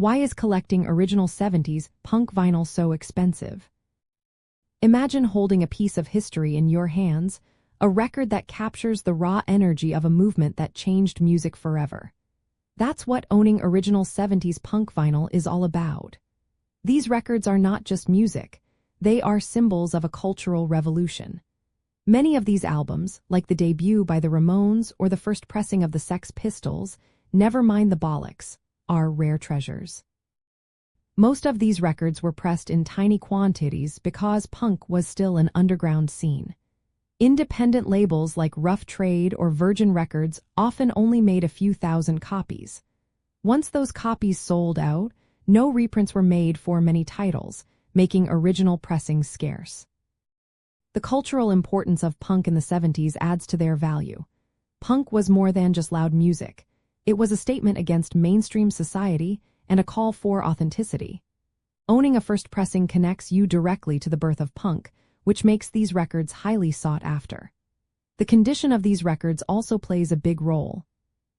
Why is collecting original 70s punk vinyl so expensive? Imagine holding a piece of history in your hands, a record that captures the raw energy of a movement that changed music forever. That's what owning original 70s punk vinyl is all about. These records are not just music, they are symbols of a cultural revolution. Many of these albums, like the debut by the Ramones or the first pressing of the Sex Pistols, Never Mind the Bollocks, are rare treasures. Most of these records were pressed in tiny quantities because punk was still an underground scene. Independent labels like Rough Trade or Virgin Records often only made a few thousand copies. Once those copies sold out, no reprints were made for many titles, making original pressings scarce. The cultural importance of punk in the 70s adds to their value. Punk was more than just loud music. It was a statement against mainstream society and a call for authenticity. Owning a first pressing connects you directly to the birth of punk, which makes these records highly sought after. The condition of these records also plays a big role.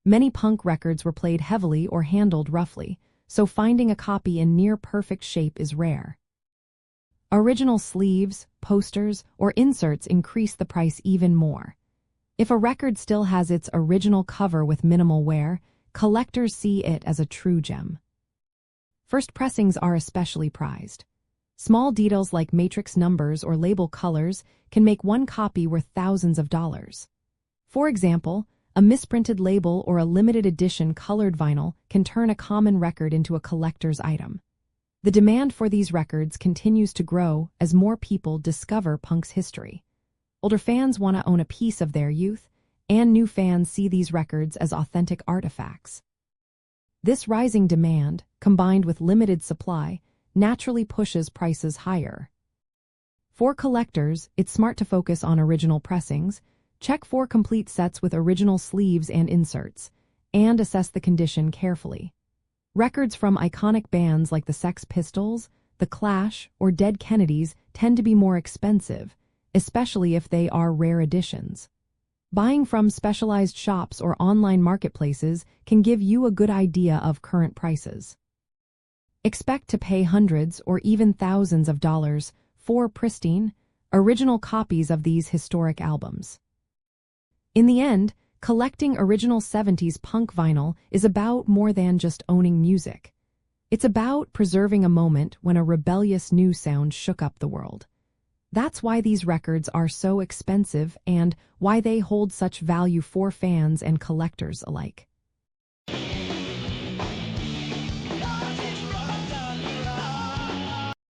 Many punk records were played heavily or handled roughly, so finding a copy in near-perfect shape is rare. Original sleeves, posters, or inserts increase the price even more. If a record still has its original cover with minimal wear, collectors see it as a true gem. First pressings are especially prized. Small details like matrix numbers or label colors can make one copy worth thousands of dollars. For example, a misprinted label or a limited edition colored vinyl can turn a common record into a collector's item. The demand for these records continues to grow as more people discover punk's history. Older fans want to own a piece of their youth, and new fans see these records as authentic artifacts. This rising demand, combined with limited supply, naturally pushes prices higher. For collectors, it's smart to focus on original pressings, check for complete sets with original sleeves and inserts, and assess the condition carefully. Records from iconic bands like the Sex Pistols, The Clash, or Dead Kennedys tend to be more expensive, especially if they are rare editions. Buying from specialized shops or online marketplaces can give you a good idea of current prices. Expect to pay hundreds or even thousands of dollars for pristine, original copies of these historic albums. In the end, collecting original 70s punk vinyl is about more than just owning music. It's about preserving a moment when a rebellious new sound shook up the world. That's why these records are so expensive and why they hold such value for fans and collectors alike.